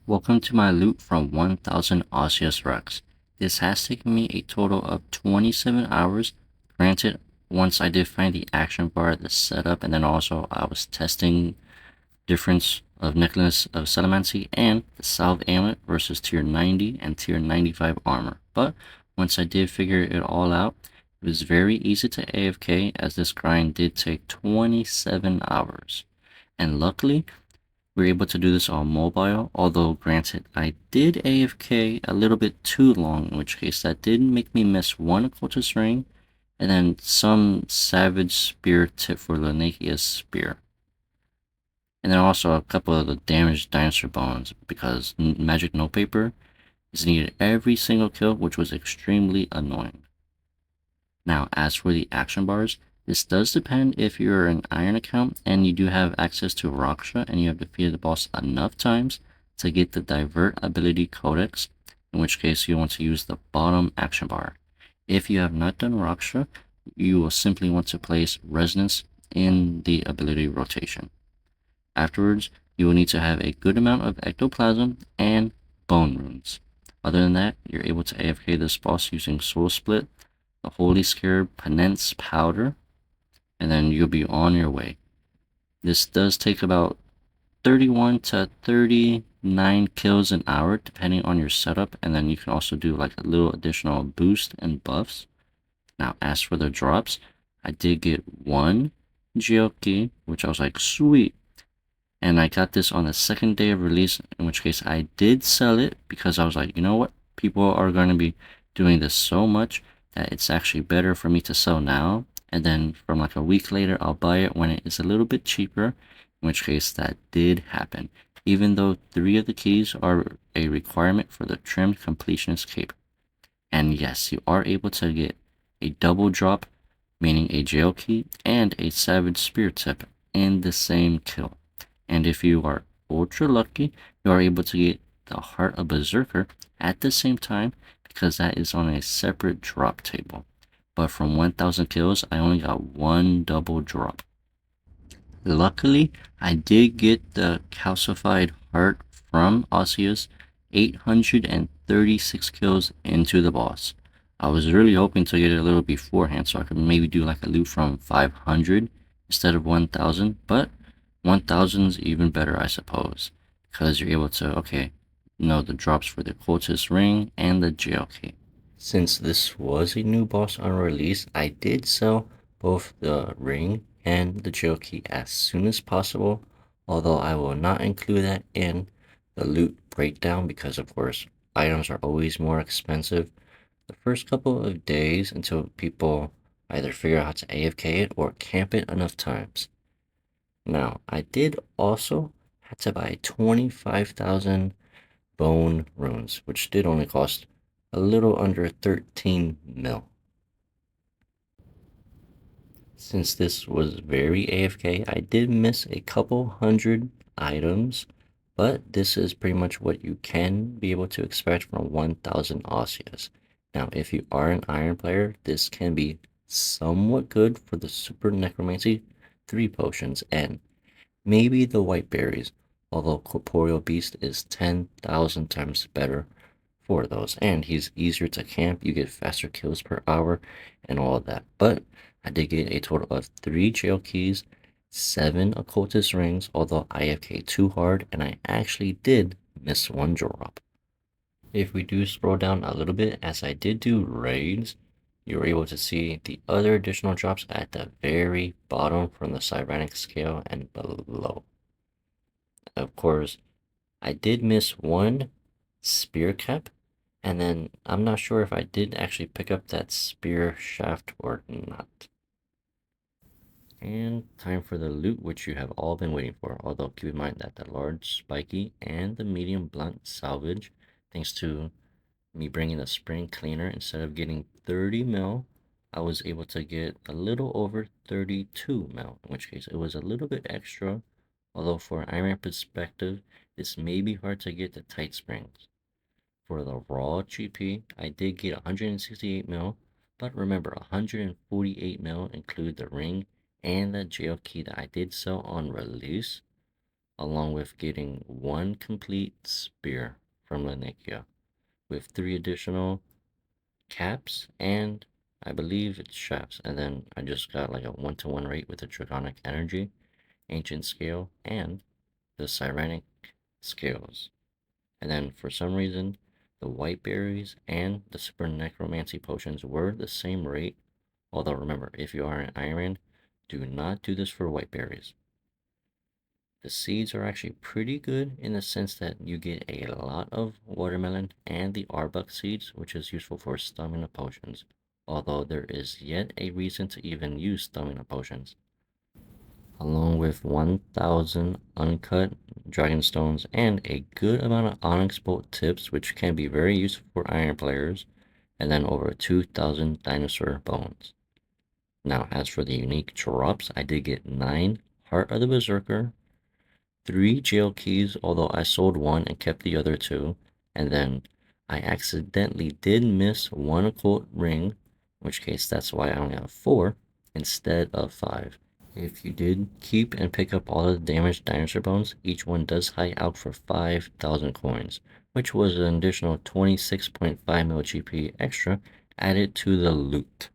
Welcome to my loot from 1000 Osseous Rex. This has taken me a total of 27 hours. Granted, once I did find the action bar, the setup, and then also I was testing difference of Necklace of Salamancy and the Salve Amulet versus tier 90 and tier 95 armor. But once I did figure it all out, it was very easy to AFK as this grind did take 27 hours. And luckily, we were able to do this on mobile, although granted, I did AFK a little bit too long, in which case that did make me miss one occultist ring, and then some savage spear tip for Lanakia's spear. And then also a couple of the damaged dinosaur bones, because magic note paper is needed every single kill, which was extremely annoying. Now, as for the action bars, this does depend if you're an iron account and you do have access to Raksha and you have defeated the boss enough times to get the divert ability codex, in which case you want to use the bottom action bar. If you have not done Raksha, you will simply want to place resonance in the ability rotation. Afterwards, you will need to have a good amount of ectoplasm and bone runes. Other than that, you're able to AFK this boss using Soul Split, the Holy Scarab Penance Powder, and then you'll be on your way. This does take about 31 to 39 kills an hour depending on your setup, and then you can also do like a little additional boost and buffs. Now, as for the drops, I did get one Geoki, which I was like, sweet. And I got this on the second day of release, in which case I did sell it because I was like, you know what? People are going to be doing this so much that it's actually better for me to sell now. And then from like a week later, I'll buy it when it is a little bit cheaper, in which case that did happen. Even though 3 of the keys are a requirement for the trimmed completionist cape. And yes, you are able to get a double drop, meaning a jail key and a savage spear tip in the same kill. And if you are ultra lucky, you are able to get the Heart of Berserker at the same time because that is on a separate drop table. But from 1000 kills, I only got one double drop. Luckily, I did get the calcified heart from Osseous, 836 kills into the boss. I was really hoping to get it a little beforehand so I could maybe do like a loot from 500 instead of 1000, but 1000 is even better, I suppose, because you're able to, okay, know the drops for the cultist ring and the jail key. Since this was a new boss on release, I did sell both the ring and the jail key as soon as possible, although I will not include that in the loot breakdown because, of course, items are always more expensive the first couple of days until people either figure out how to AFK it or camp it enough times. Now, I did also have to buy 25,000 bone runes, which did only cost a little under 13 mil. Since this was very AFK, I did miss a couple hundred items, but this is pretty much what you can be able to expect from 1000 Osseous. Now, if you are an Iron player, this can be somewhat good for the Super Necromancy 3 potions and maybe the white berries, although Corporeal Beast is 10,000 times better for those. And he's easier to camp, you get faster kills per hour, and all of that. But I did get a total of 3 jail keys, 7 occultist rings, although I AFK too hard, and I actually did miss one drop. If we do scroll down a little bit, as I did do raids, you're able to see the other additional drops at the very bottom from the Cybernetic scale and below. Of course, I did miss one spear cap, and then I'm not sure if I did actually pick up that spear shaft or not. And time for the loot, which you have all been waiting for, although keep in mind that the large spiky and the medium blunt salvage, thanks to me bringing the spring cleaner, instead of getting 30 mil, I was able to get a little over 32 mil, in which case it was a little bit extra, although for an Iron perspective, this may be hard to get the tight springs. For the raw GP, I did get 168 mil, but remember 148 mil include the ring and the jail key that I did sell on release. along with getting one complete spear from Lanikia with 3 additional caps and I believe it's shafts. And then I just got like a 1-to-1 rate with the Draconic Energy, Ancient Scale, and the Sirenic Scales. And then for some reason, the White Berries and the Super Necromancy Potions were the same rate. Although remember, if you are an Iron, do not do this for White Berries. The seeds are actually pretty good in the sense that you get a lot of watermelon and the Arbuck seeds, which is useful for stamina potions, although there is yet a reason to even use stamina potions. Along with 1,000 uncut dragon stones and a good amount of onyx bolt tips, which can be very useful for iron players, and then over 2,000 dinosaur bones. Now, as for the unique drops, I did get 9 Heart of the Berserker, 3 jail keys, although I sold one and kept the other 2. And then I accidentally did miss 1 occult ring, in which case that's why I only have 4 instead of 5. If you did keep and pick up all of the damaged dinosaur bones, each one does high out for 5,000 coins, which was an additional 26.5 mil GP extra added to the loot.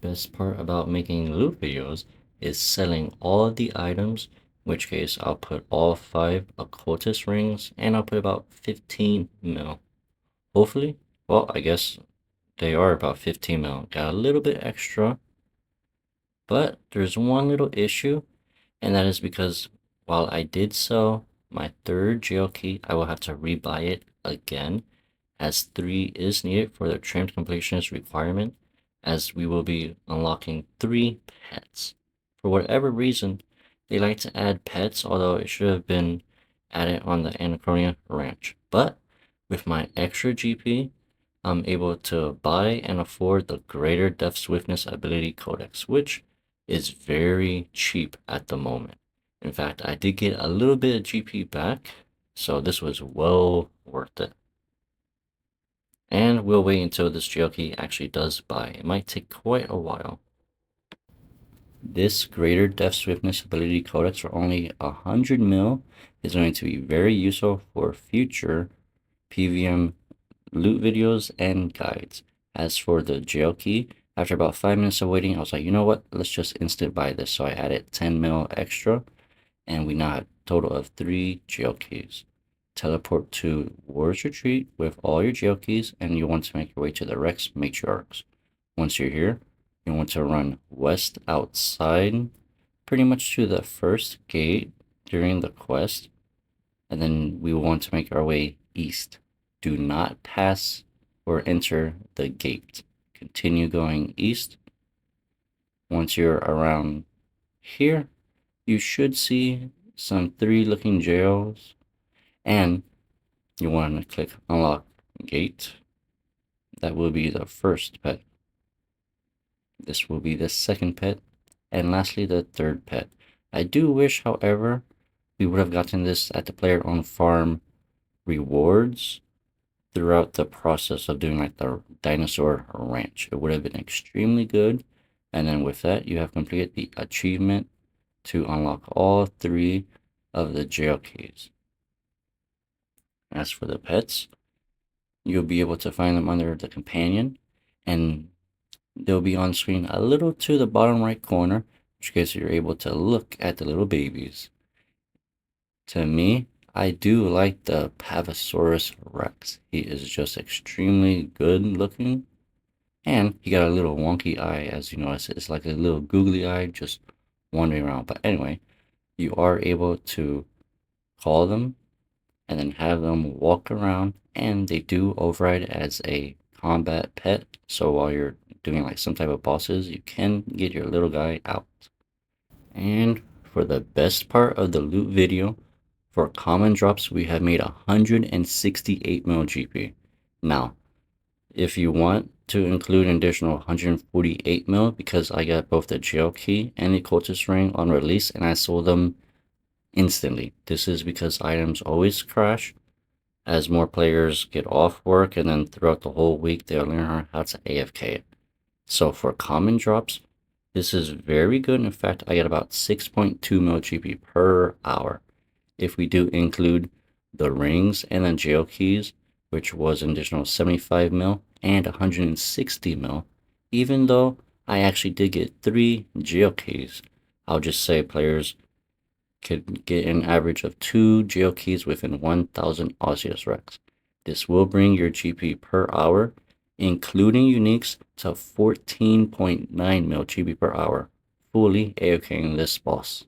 Best part about making loot videos is selling all of the items, in which case I'll put all 5 occultist rings and I'll put about 15 mil. Hopefully, well, I guess they are about 15 mil. Got a little bit extra, but there's one little issue, and that is because while I did sell my 3rd jail key, I will have to rebuy it again, as 3 is needed for the trimmed completionist requirement, as we will be unlocking 3 pets. For whatever reason, they like to add pets, although it should have been added on the Anachronia Ranch. But with my extra GP, I'm able to buy and afford the Greater Death Swiftness Ability Codex, which is very cheap at the moment. In fact, I did get a little bit of GP back, so this was well worth it. And we'll wait until this jail key actually does buy. It might take quite a while. This Greater Death Swiftness Ability Codex for only 100 mil is going to be very useful for future PVM loot videos and guides. As for the jail key, after about 5 minutes of waiting, I was like, you know what, let's just instant buy this. So I added 10 mil extra, and we now have a total of 3 jail keys. Teleport to Warrior's Retreat with all your jail keys, and you want to make your way to the Rex Matriarchs. Once you're here, you want to run west outside, pretty much to the first gate during the quest, and then we want to make our way east. Do not pass or enter the gate. Continue going east. Once you're around here, you should see some 3 looking jails, and you want to click unlock gate. That will be the first pet. This will be the second pet, and lastly the 3rd pet. I do wish, however, we would have gotten this at the player on farm rewards throughout the process of doing like the dinosaur ranch. It would have been extremely good. And then with that, you have completed the achievement to unlock all 3 of the jail keys. As for the pets, you'll be able to find them under the companion, and they'll be on screen a little to the bottom right corner, which case you're able to look at the little babies. To me, I do like the Pavosaurus Rex. He is just extremely good looking, and he got a little wonky eye, as you notice. It's like a little googly eye just wandering around. But anyway, you are able to call them and then have them walk around, and they do override as a combat pet. So while you're doing like some type of bosses, you can get your little guy out. And for the best part of the loot video, for common drops, we have made 168 mil GP. Now, if you want to include an additional 148 mil, because I got both the jail key and the cultist ring on release, and I sold them instantly. This is because items always crash as more players get off work, and then throughout the whole week they'll learn how to AFK it. So for common drops, This is very good. In fact, I get about 6.2 mil GP per hour. If we do include the rings and the geo keys, which was an additional 75 mil and 160 mil, even though I actually did get 3 geo keys, I'll just say players could get an average of 2 geo keys within 1000 Osseous Rex. This will bring your GP per hour, including uniques, to 14.9 mil GP per hour, fully AOKing this boss.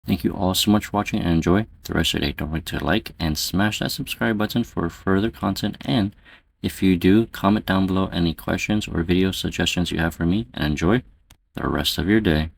Thank you all so much for watching and enjoy the rest of your day. Don't forget to like and smash that subscribe button for further content. And if you do, comment down below any questions or video suggestions you have for me, and enjoy the rest of your day.